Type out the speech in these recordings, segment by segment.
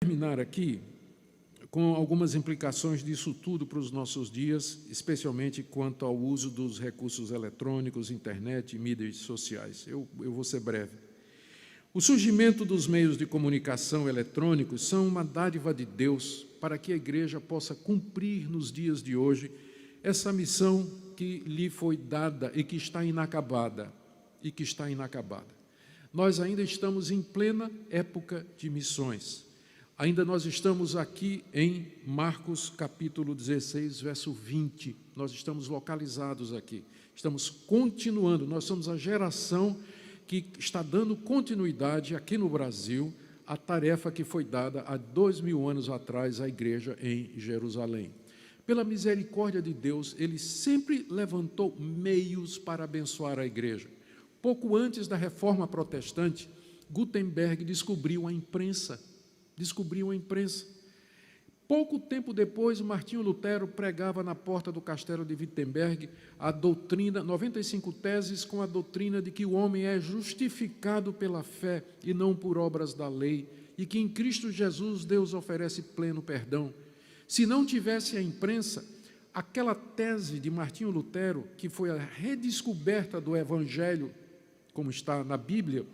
Terminar aqui com algumas implicações disso tudo para os nossos dias, especialmente quanto ao uso dos recursos eletrônicos, internet e mídias sociais. Eu vou ser breve. O surgimento dos meios de comunicação eletrônicos são uma dádiva de Deus para que a igreja possa cumprir nos dias de hoje essa missão que lhe foi dada e que está inacabada. Nós ainda estamos em plena época de missões. Ainda nós estamos aqui em Marcos capítulo 16, verso 20. Nós estamos localizados aqui. Estamos continuando. Nós somos a geração que está dando continuidade aqui no Brasil à tarefa que foi dada há 2000 anos atrás à igreja em Jerusalém. Pela misericórdia de Deus, Ele sempre levantou meios para abençoar a igreja. Pouco antes da reforma protestante, Gutenberg descobriu a imprensa. Pouco tempo depois, Martinho Lutero pregava na porta do castelo de Wittenberg a doutrina, 95 teses com a doutrina de que o homem é justificado pela fé e não por obras da lei, e que em Cristo Jesus Deus oferece pleno perdão. Se não tivesse a imprensa, aquela tese de Martinho Lutero, que foi a redescoberta do Evangelho, como está na Bíblia,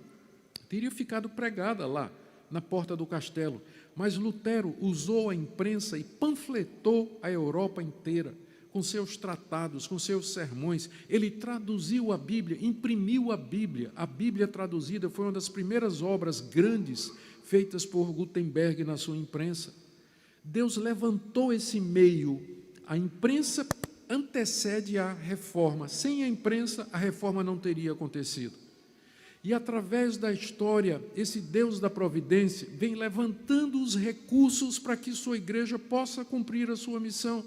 teria ficado pregada lá, na porta do castelo. Mas Lutero usou a imprensa e panfletou a Europa inteira, com seus tratados, com seus sermões. Ele traduziu a Bíblia, imprimiu a Bíblia. A Bíblia traduzida foi uma das primeiras obras grandes feitas por Gutenberg na sua imprensa. Deus levantou esse meio. A imprensa antecede a reforma. Sem a imprensa, a reforma não teria acontecido. E, através da história, esse Deus da providência vem levantando os recursos para que sua igreja possa cumprir a sua missão.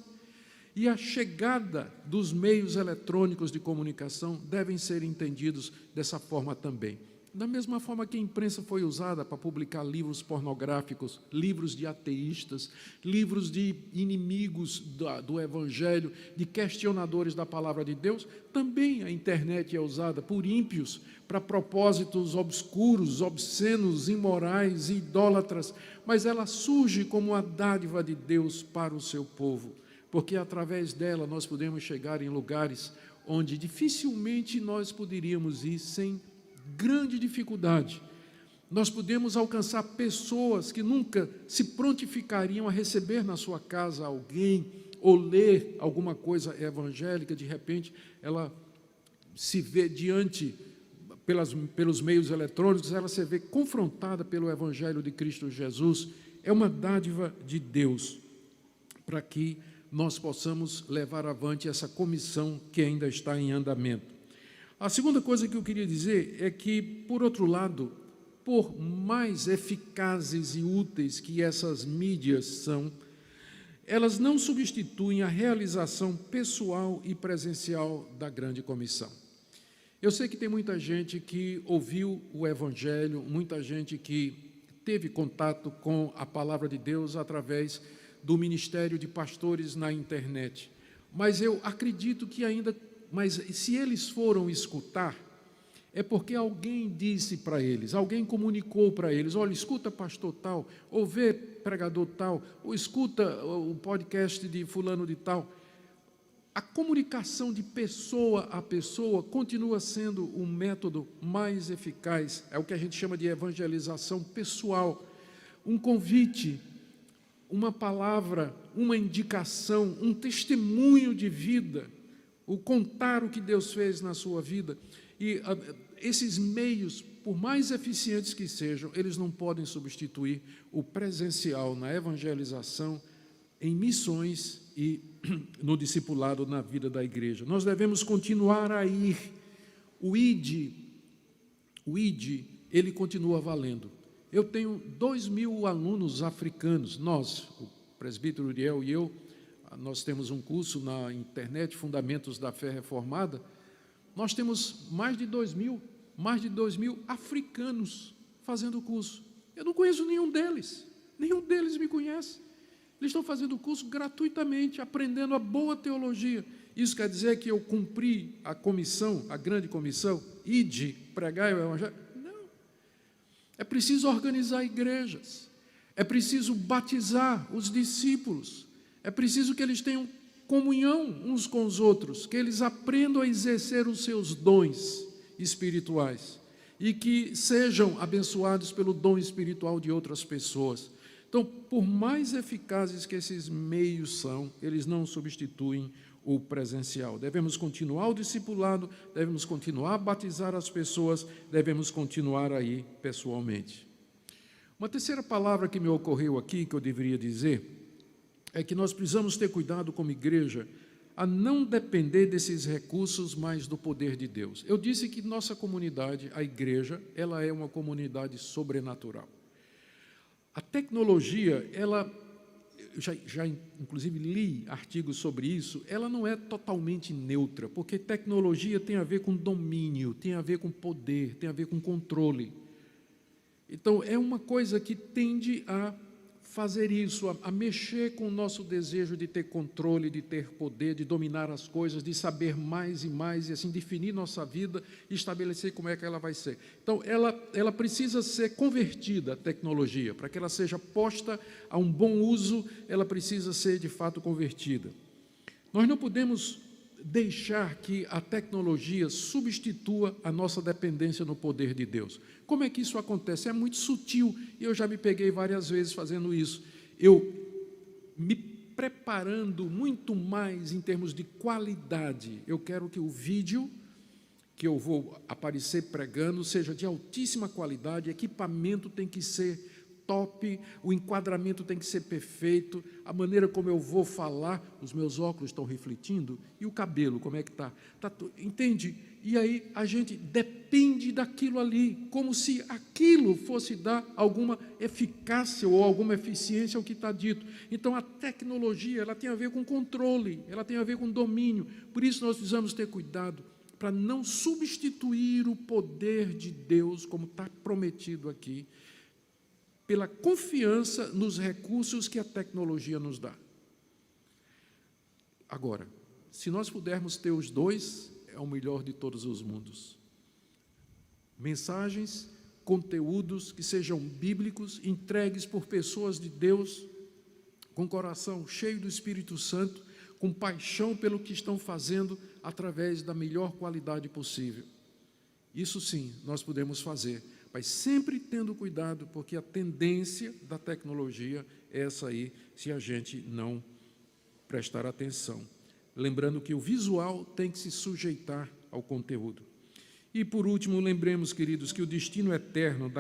E a chegada dos meios eletrônicos de comunicação devem ser entendidos dessa forma também. Da mesma forma que a imprensa foi usada para publicar livros pornográficos, livros de ateístas, livros de inimigos do Evangelho, de questionadores da palavra de Deus, também a internet é usada por ímpios para propósitos obscuros, obscenos, imorais e idólatras, mas ela surge como uma dádiva de Deus para o seu povo, porque através dela nós podemos chegar em lugares onde dificilmente nós poderíamos ir sem grande dificuldade. Nós podemos alcançar pessoas que nunca se prontificariam a receber na sua casa alguém ou ler alguma coisa evangélica. De repente ela se vê diante, pelos meios eletrônicos, ela se vê confrontada pelo Evangelho de Cristo Jesus. É uma dádiva de Deus para que nós possamos levar avante essa comissão que ainda está em andamento. A segunda coisa que eu queria dizer é que, por outro lado, por mais eficazes e úteis que essas mídias são, elas não substituem a realização pessoal e presencial da grande comissão. Eu sei que tem muita gente que ouviu o Evangelho, muita gente que teve contato com a palavra de Deus através do ministério de pastores na internet, mas eu acredito que ainda... Mas se eles foram escutar, é porque alguém disse para eles, alguém comunicou para eles: olha, escuta pastor tal, ou vê pregador tal, ou escuta o podcast de fulano de tal. A comunicação de pessoa a pessoa continua sendo um método mais eficaz. É o que a gente chama de evangelização pessoal. Um convite, uma palavra, uma indicação, um testemunho de vida, o contar o que Deus fez na sua vida. E esses meios, por mais eficientes que sejam, eles não podem substituir o presencial na evangelização, em missões e no discipulado na vida da igreja. Nós devemos continuar a ir. O ID, ele continua valendo. Eu tenho 2.000 alunos africanos. Nós, o presbítero Uriel e eu, nós temos um curso na internet, Fundamentos da Fé Reformada. Nós temos mais de 2.000 africanos fazendo o curso. Eu não conheço nenhum deles me conhece. Eles estão fazendo o curso gratuitamente, aprendendo a boa teologia. Isso quer dizer que eu cumpri a comissão, a grande comissão, ide, pregai o Evangelho? Não. É preciso organizar igrejas. É preciso batizar os discípulos. É preciso que eles tenham comunhão uns com os outros, que eles aprendam a exercer os seus dons espirituais e que sejam abençoados pelo dom espiritual de outras pessoas. Então, por mais eficazes que esses meios são, eles não substituem o presencial. Devemos continuar o discipulado, devemos continuar a batizar as pessoas, devemos continuar aí pessoalmente. Uma terceira palavra que me ocorreu aqui, que eu deveria dizer, é que nós precisamos ter cuidado como igreja a não depender desses recursos, mas do poder de Deus. Eu disse que nossa comunidade, a igreja, ela é uma comunidade sobrenatural. A tecnologia, ela, já inclusive li artigos sobre isso, ela não é totalmente neutra, porque tecnologia tem a ver com domínio, tem a ver com poder, tem a ver com controle. Então, é uma coisa que tende a fazer isso, a mexer com o nosso desejo de ter controle, de ter poder, de dominar as coisas, de saber mais e mais, e assim definir nossa vida e estabelecer como é que ela vai ser. Então, ela precisa ser convertida, a tecnologia, para que ela seja posta a um bom uso, ela precisa ser, de fato, convertida. Nós não podemos deixar que a tecnologia substitua a nossa dependência no poder de Deus. Como é que isso acontece? É muito sutil, e eu já me peguei várias vezes fazendo isso. Eu me preparando muito mais em termos de qualidade. Eu quero que o vídeo que eu vou aparecer pregando seja de altíssima qualidade, equipamento tem que ser top, o enquadramento tem que ser perfeito, a maneira como eu vou falar, os meus óculos estão refletindo, e o cabelo, como é que está? Entende? E aí a gente depende daquilo ali, como se aquilo fosse dar alguma eficácia ou alguma eficiência ao que está dito. Então, a tecnologia, ela tem a ver com controle, ela tem a ver com domínio, por isso nós precisamos ter cuidado para não substituir o poder de Deus, como está prometido aqui, pela confiança nos recursos que a tecnologia nos dá. Agora, se nós pudermos ter os dois, é o melhor de todos os mundos. Mensagens, conteúdos que sejam bíblicos, entregues por pessoas de Deus, com coração cheio do Espírito Santo, com paixão pelo que estão fazendo, através da melhor qualidade possível. Isso sim, nós podemos fazer, mas sempre tendo cuidado, porque a tendência da tecnologia é essa aí, se a gente não prestar atenção. Lembrando que o visual tem que se sujeitar ao conteúdo. E, por último, lembremos, queridos, que o destino eterno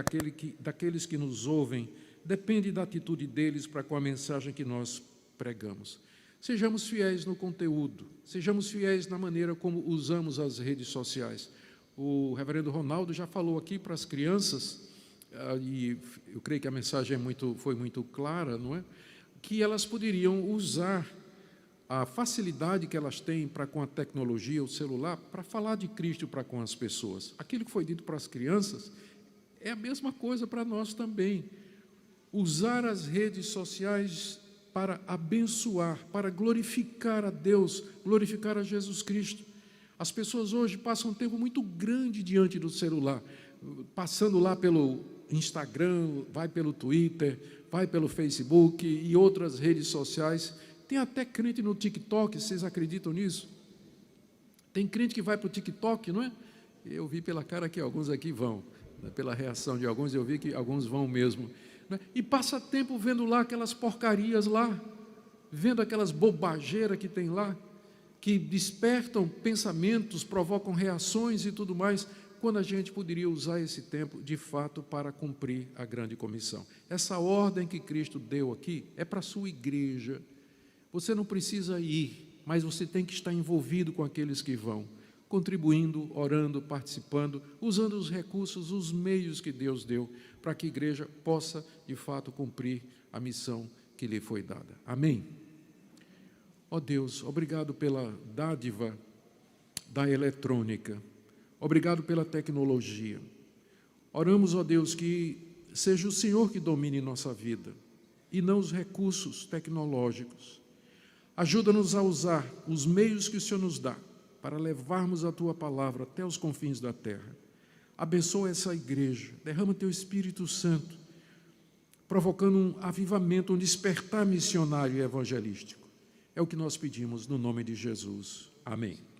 daqueles que nos ouvem depende da atitude deles para com a mensagem que nós pregamos. Sejamos fiéis no conteúdo, sejamos fiéis na maneira como usamos as redes sociais. O reverendo Ronaldo já falou aqui para as crianças, e eu creio que a mensagem foi muito clara, não é? Que elas poderiam usar a facilidade que elas têm para com a tecnologia, o celular, para falar de Cristo para com as pessoas. Aquilo que foi dito para as crianças é a mesma coisa para nós também. Usar as redes sociais para abençoar, para glorificar a Deus, glorificar a Jesus Cristo. As pessoas hoje passam um tempo muito grande diante do celular, passando lá pelo Instagram, vai pelo Twitter, vai pelo Facebook e outras redes sociais. Tem até crente no TikTok, vocês acreditam nisso? Tem crente que vai para o TikTok, não é? Eu vi pela cara que alguns aqui vão, pela reação de alguns, eu vi que alguns vão mesmo. Não é? E passa tempo vendo lá aquelas porcarias lá, vendo aquelas bobageiras que tem lá, que despertam pensamentos, provocam reações e tudo mais, quando a gente poderia usar esse tempo, de fato, para cumprir a grande comissão. Essa ordem que Cristo deu aqui é para a sua igreja. Você não precisa ir, mas você tem que estar envolvido com aqueles que vão, contribuindo, orando, participando, usando os recursos, os meios que Deus deu, para que a igreja possa, de fato, cumprir a missão que lhe foi dada. Amém? Ó Deus, obrigado pela dádiva da eletrônica, obrigado pela tecnologia. Oramos, ó Deus, que seja o Senhor que domine nossa vida e não os recursos tecnológicos. Ajuda-nos a usar os meios que o Senhor nos dá para levarmos a Tua palavra até os confins da terra. Abençoa essa igreja, derrama Teu Espírito Santo provocando um avivamento, um despertar missionário e evangelístico. É o que nós pedimos no nome de Jesus. Amém.